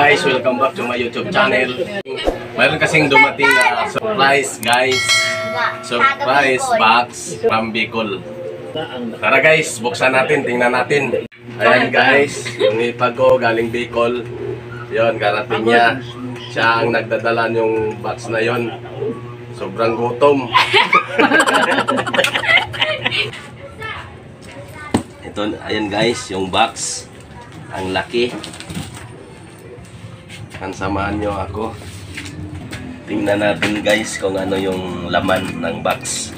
guys, welcome back to my YouTube channel. Mayroon kasing dumating na surprise guys. Surprise box from Bicol. Tara guys, buksan natin, tingnan natin. Ayan guys, yung ipag ko galing Bicol. Yun, karating niya. Siya ang nagdadala yung box na yon. Sobrang gutom. Ito, ayan guys, yung box. Ang laki. Samahan nyo ako. Tingnan natin guys kung ano yung laman ng box.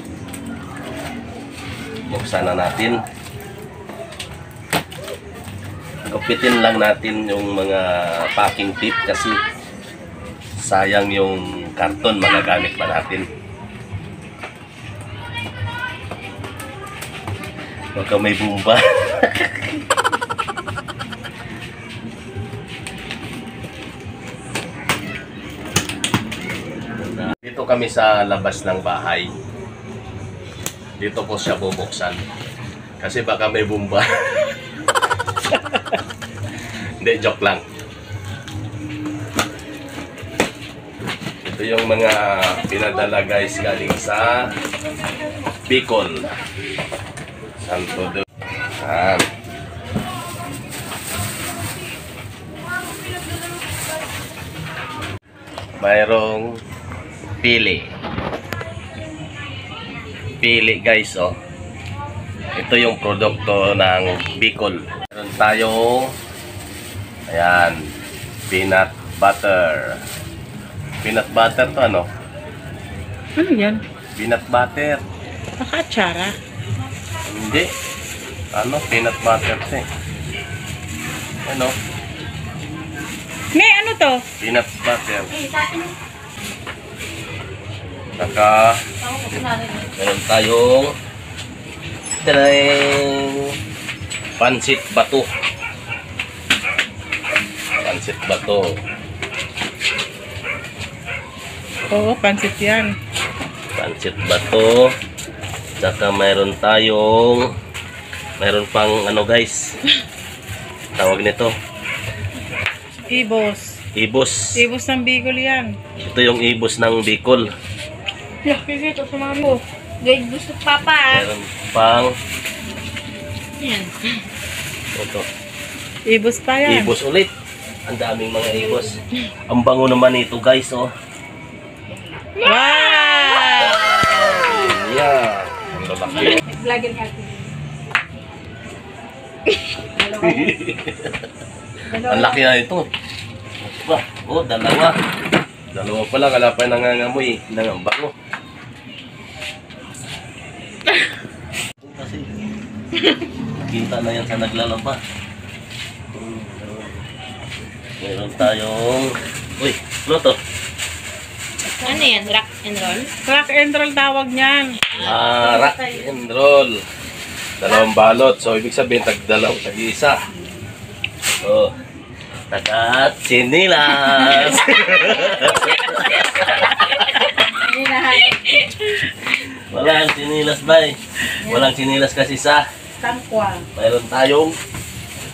Buksan na natin. Gupitin lang natin yung mga packing tip kasi sayang yung karton, magagamit pa natin. Baka may bumba. Dito kami sa labas ng bahay. Dito po siya bubuksan. Kasi baka may bumba. Hindi, joke lang. Ito yung mga pinadala guys galing sa Bicol. Santo do. Mayroong pili. Pili guys, oh. Ito yung produkto ng Bicol. Meron tayo, ayan, peanut butter. Peanut butter to ano? Ano yan? Peanut butter. Nakatsara. Hindi. Ano? Peanut butter to eh. Ano? May ano to? Peanut butter. Saka meron tayong pansit bato. Pansit bato. Oo, pansit yan. Pansit bato. Saka meron pang ano guys, tawag nito Ibos. Ibos. Ibos ng Bicol yan. Ito yung ibos ng Bicol. Yeah, kasi ito sa mami ko. Guys, gusto papa. Meron pang Yan. ito. Ibos pa yan. Ibos ulit. Ang daming mga ibos. Ang bango naman ito guys, oh. Wow! Yeah. Ang lalaki. Vlogger natin. Ang laki na ito. Wah, oh, dalawa. Dalawa pa lang, wala pa nangangamoy. Nangambango. Kasi nakita na yan sa naglalaba. Meron tayong uy, ano to? Ano yan? Rock and roll? Rock and roll tawag niyan. Rock and roll. Dalawang balot. So, ibig sabihin, tag-isa. Oh, tagat sinilas. Walang sinilas, bay. Walang sinilas kasi sa Tangkwa. mayroon tayong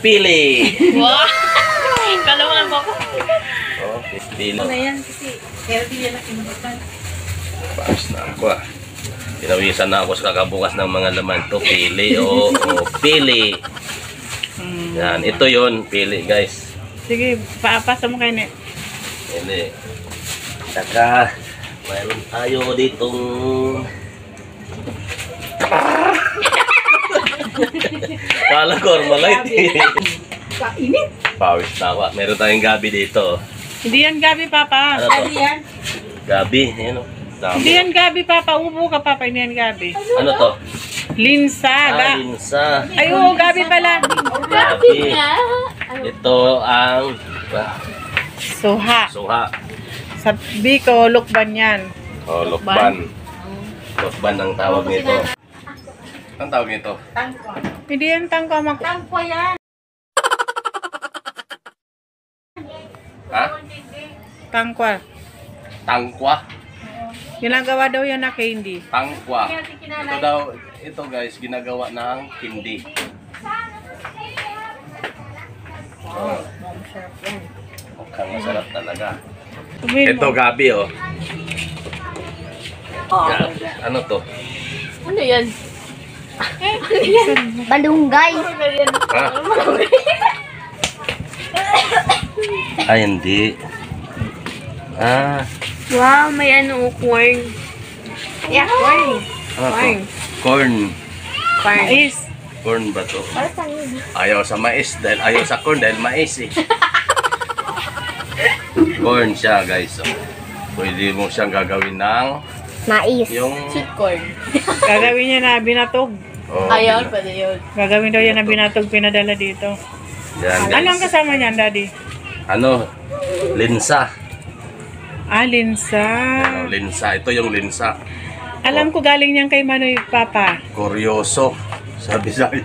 pili. Wow! Kalaman mo ko. Oh, pili. Ano yan kasi healthy yan ang kinubukan. Paus na ako ah. Pinawisan na ako sa kakabukas ng mga laman to. Pili, oh, pili. Yan, ito yon pili guys. Sige, paapasa mo kayo na. Pili. Saka, mayroon tayo ditong kala ko, Armalite. Kainit. Pawis na ako. Meron tayong gabi dito. Hindi yan gabi, Papa. Ano to? yan? Gabi, ayan o. Hindi yan gabi, Papa. Upo ka, Papa. Hindi yan gabi. Ano to? Linsa. Linsa. Ay, oo, gabi pala. Gabi. Ito ang Suha. suha. Sa Bicol, lukban yan. O, lukban. Lukban ang tawag nito. Ang tawag nito? Tangkwa. Hindi yan tangkwa. Tangkwa yan. Ha? Tangkwa. Tangkwa? Ginagawa daw yan na candy. Tangkwa. Ito daw, ito guys, ginagawa ng hindi. Mukhang masarap talaga. Sabihin Ito mo. gabi oh. Yan. Ano to? Ano yan? Balunggay. Ha? Ay, hindi. Ah, Wow, may ano, corn. Yeah, corn. ano to? Corn. Corn. Mais. Corn ba to? Ayaw sa mais dahil ayaw sa corn dahil mais eh. Corn siya guys. So, pwede mo siyang gagawin ng Mais. yung... Sweet corn. Gagawin niya na binatog. Oh, Ayun, pwede yun. Gagawin daw yan na binatog, pinadala dito. yan, Ano ang guys. kasama niyan, Daddy? Ano? Linsa. Ah, linsa. Ano, linsa. Ito yung linsa. Alam ko galing niyan kay Manoy Papa. Kuryoso. Sabi sa'yo.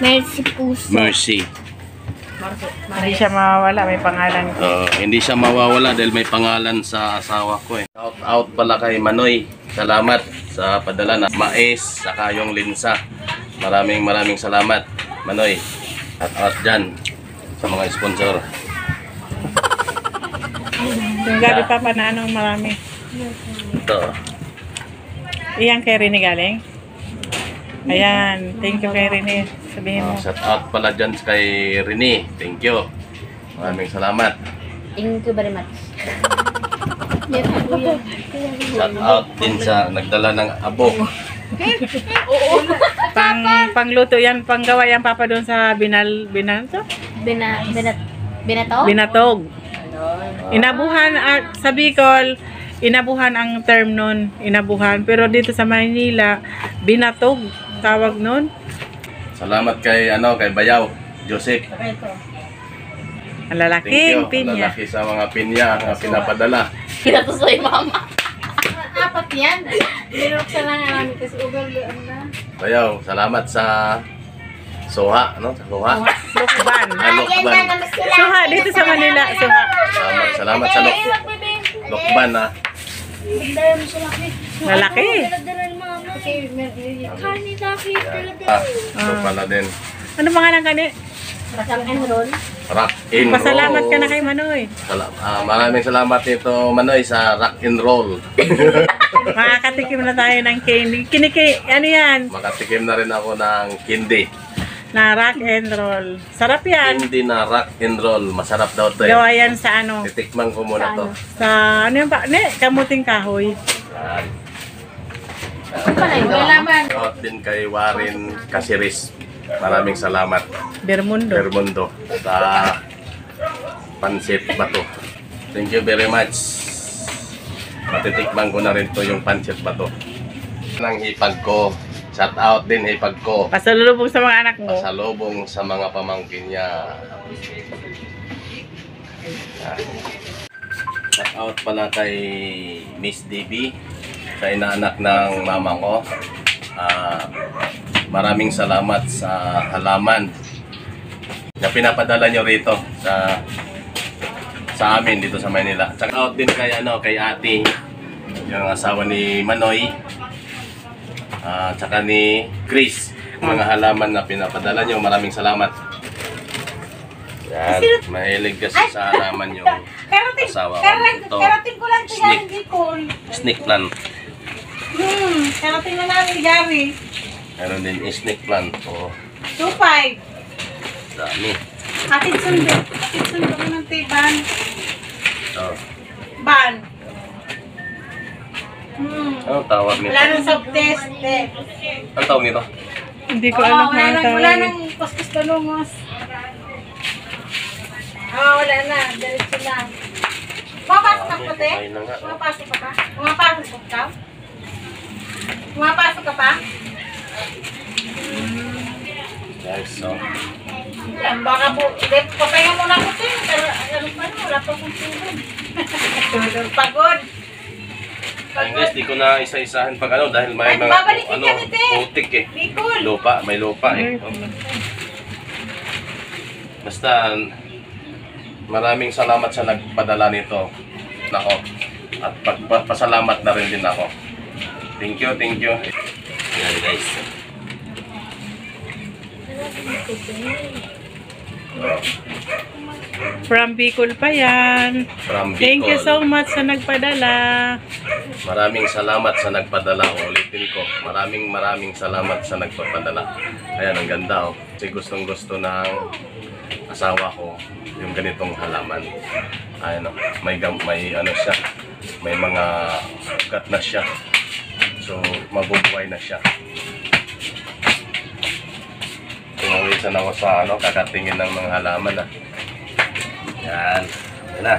Mercy Puso. Mercy. Hindi siya mawawala, may pangalan ko. Hindi siya mawawala dahil may pangalan sa asawa ko eh. Shout out pala kay Manoy. Salamat sa padala na mais saka yung linsa. Maraming salamat Manoy. At out dyan sa mga sponsor. Yung gabi Papa na anong marami. Ito. Iyan kay Rene galing? Ayan, thank you kay Rene. Sabihin mo. Shout out pala dyan kay Rene. Thank you. Maraming salamat. Thank you very much. Shout out din sa nagdala ng abo. Pangluto yan, panggawa yan Papa doon sa binato? Binato? Binatog. Inabuhan sa Bicol, inabuhan ang term nun, inabuhan. Pero dito sa Maynila, binatog tawag nun. Salamat kay kay Bayaw Joseph. Ang Thank lalaking you. pinya. Lalaki sa mga pinya na pinapadala. Kinatos ko yung mama. Apat yan. Binuksan lang namin kasi ano na. Bayaw, salamat sa Soha, no? Sa Soha. Lukban. Lokban. Suha, dito sa Manila. Suha. Salamat sa Lokban ha. Lalaki. Ito pala din. Ano pangalan ka ni? Rock and Pasalamat roll. ka na kay Manoy. Maraming salamat nito Manoy sa rock and roll. Makakatikim na tayo ng candy. Ano yan? Makatikim na rin ako ng candy. Na rock and roll. Sarap yan. Candy na rock and roll. Masarap daw to eh. Gawa yan sa ano? Titikman ko muna to. Sa ano yung pa? Ne, kamuting kahoy. Shout din kay Warren Casiris. Maraming salamat. Bermundo. Bermundo sa pansit bato. Thank you very much. Matitikman ko na rin to yung pansit bato. Nang hipag ko. Shout out din hipag ko. Pasalubong sa mga anak mo. Pasalubong sa mga pamangkin niya. Shout out pala kay Miss DB sa inaanak ng mama ko. Maraming salamat sa halaman na pinapadala nyo rito sa amin dito sa Manila. Shout out din kay kay Ate, yung asawa ni Manoy, tsaka ni Chris. Mga halaman na pinapadala nyo, maraming salamat. Yan, mahilig kasi sa halaman yung asawa ko. Ito, snake plant. Karating na namin Gary. Meron din snake plant. Oh, 2.5. dami. Atid sundo. Atid sundo ko ng tiban. Ito. Ban. Anong tawag nito? Wala nang soft test. Anong tawag nito? Hindi ko alam kung ano tawag. Wala nang kuskus palungos. Wala na. Diretso na. Pumapasok ka puti? Ay na nga. Pumapasok ka pa? Pumapasok ka? Pumapasok ka pa? Guys, so. Yan, baka po. Papahinga muna ko ito. Ano pa na? Wala pa kong tulog. Pagod. Ayun guys, di ko na isa-isahan pag dahil may Ay, mga babalikin kami, te. putik eh. Bicol. Lupa, may lupa eh. Basta maraming salamat sa nagpadala nito. Nako. At pagpasalamat na rin din ako. Thank you, thank you. Yan guys. From Bicol pa yan. From Bicol. Thank you so much sa nagpadala. Maraming salamat sa nagpadala. Ulitin ko. Maraming salamat sa nagpapadala. Ayan, ang ganda oh. Kasi gustong gusto ng asawa ko yung ganitong halaman. Ayan oh. May ano siya. May mga ugat na siya. So, mabubuhay na siya. Tumawisan ako sa kakatingin ng mga halaman ah. Yan. Yan na.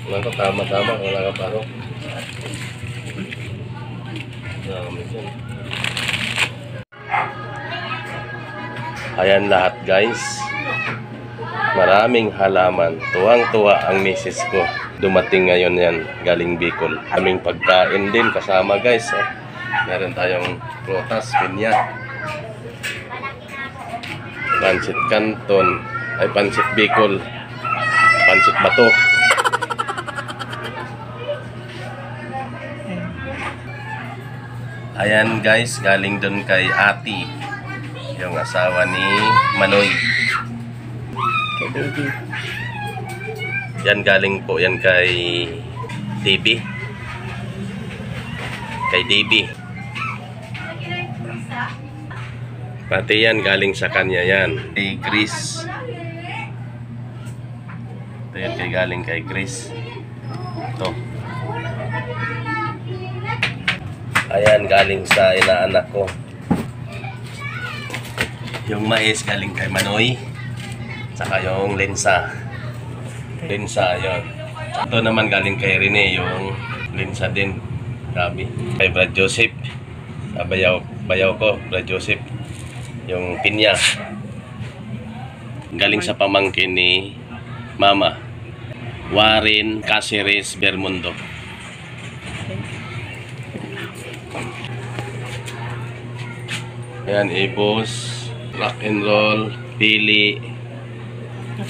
Wala ko tama-tama, wala ka paro. Ayan lahat guys. Maraming halaman. Tuwang-tuwa ang misis ko. Dumating ngayon yan, galing Bicol. Aming pagkain din kasama guys. Meron tayong prutas, pinya. Pansit Canton. Ay, pansit Bicol. Pansit Bato. Ayan guys, galing doon kay Ati, yung asawa ni Manoy. Yan galing po yan kay DB. Kay DB. Pati yan galing sa kanya yan. Kay Chris. Ito yan kay galing kay Chris. Ito. Ayan, galing sa inaanak ko. Yung mais galing kay Manoy. Saka yung lensa. Lensa, yun. Ito naman galing kay Rene, yung lensa din. Grabe. Kay Brad Joseph. Bayaw ko, Brad Joseph. Yung pinya. Galing sa pamangkin ni Mama. Warren Caceres Bermundo. Ayan, ibos, rock and roll, pili,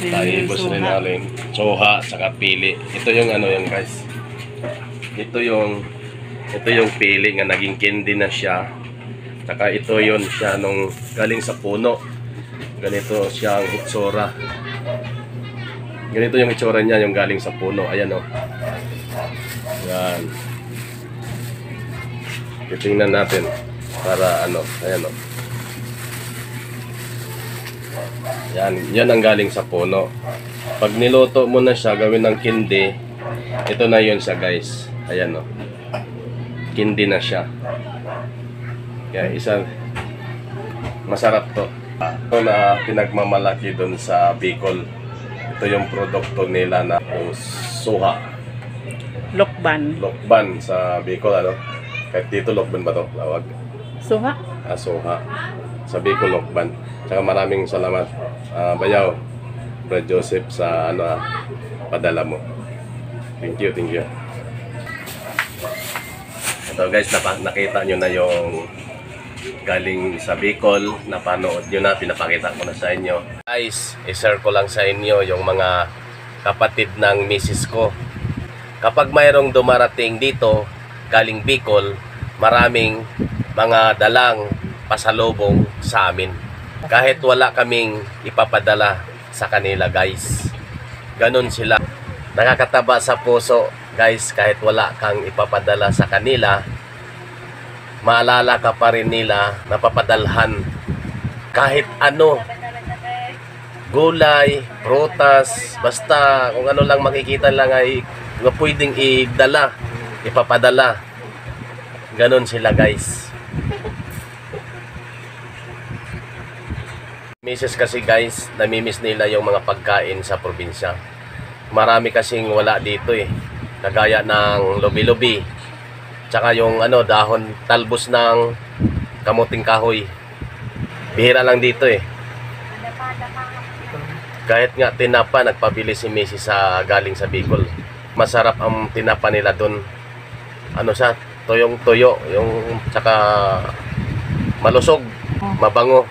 ibos rin natin, soha, saka pili. Ito yung ano yan guys. Ito yung pili nga naging candy na siya. Saka ito yun siya nung galing sa puno. Ganito siya ang itsura. Ganito yung itsura niya yung galing sa puno. Ayan o. Yan. Titingnan natin para ano, ayan o. Yan ang galing sa puno. Pag niluto mo na siya, gawin ng kindi, ito na yun siya guys. Ayan o. Kindi na siya. Kaya masarap to. Ito na pinagmamalaki doon sa Bicol. Ito yung produkto nila na suha. Lokban. Lokban sa Bicol, ano? Kahit dito lokban ba to? Lawag. Suha? Suha. Sa Bicol lokban. Tsaka maraming salamat, Bayaw, Brad Joseph, sa padala mo. Thank you, thank you. Ito guys, nakita nyo na yung galing sa Bicol, napanood nyo na, pinapakita ko na sa inyo. Guys, i-share ko lang sa inyo yung mga kapatid ng misis ko. Kapag mayroong dumarating dito, galing Bicol, maraming mga dalang pasalubong sa amin. Kahit wala kaming ipapadala sa kanila guys. Ganon sila. Nakakataba sa puso guys, kahit wala kang ipapadala sa kanila, maalala ka pa rin nila, napapadalhan kahit ano, gulay, prutas, basta kung ano lang makikita lang ay pwedeng idala, ipapadala. Ganon sila guys. Misis kasi guys, namimiss nila yung mga pagkain sa probinsya. Marami kasing wala dito eh. Kagaya ng lubi-lubi. Tsaka yung dahon talbos ng kamuting kahoy. Bihira lang dito eh. Kahit nga tinapa, nagpabili si Mrs. galing sa Bicol. Masarap ang tinapa nila doon. Siya, tuyong-tuyo, yung tsaka malusog, mabango.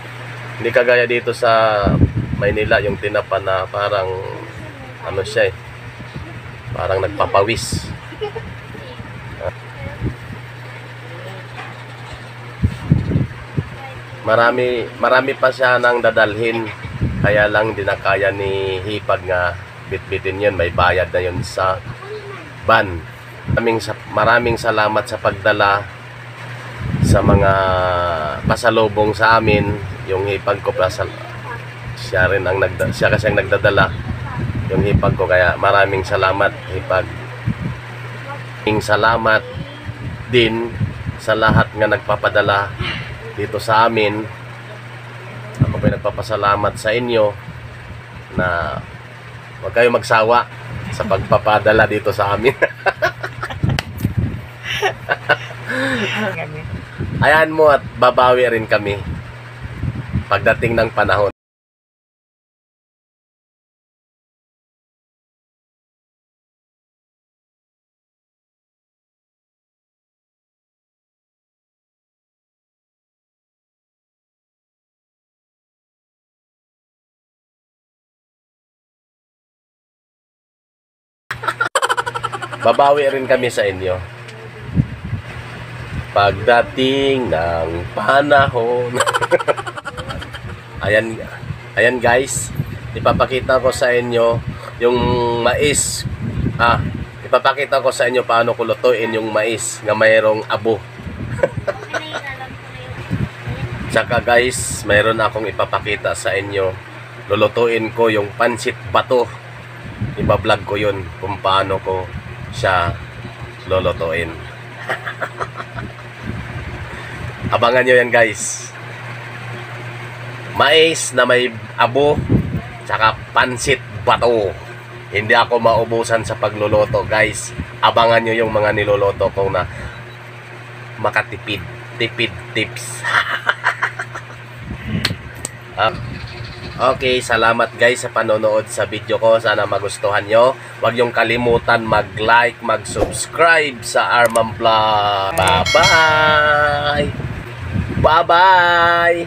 Hindi kagaya dito sa Maynila, yung tinapa na parang siya eh. Parang nagpapawis. Marami pa siya nang dadalhin. Kaya lang di na kaya ni Hipag nga bitbitin yun. May bayad na yun sa van. Maraming salamat sa pagdala sa mga pasalubong sa amin. Yung Hipag ko siya kasi ang nagdadala yung Hipag ko, kaya maraming salamat Hipag. Salamat din sa lahat nga nagpapadala dito sa amin. Ako pa nagpapasalamat sa inyo na huwag kayo magsawa sa pagpapadala dito sa amin. Ayan mo at babawi rin kami pagdating ng panahon. Babawi rin kami sa inyo pagdating ng panahon. Ayan guys, ipapakita ko sa inyo yung mais. Ipapakita ko sa inyo paano ko lutuin yung mais na mayroong abo. Tsaka guys, mayroon akong ipapakita sa inyo. Lulutuin ko yung pansit bato. Iba-vlog ko yun kung paano ko siya lulutuin. Abangan nyo yan guys. Mais na may abo tsaka pansit bato. Hindi ako maubusan sa pagluluto guys. Abangan nyo yung mga niluluto ko na makatipid. Tipid tips. Okay, salamat guys sa panonood sa video ko. Sana magustuhan nyo. Huwag yung kalimutan mag-like, mag-subscribe sa Arman Vlog. Bye-bye! Bye-bye!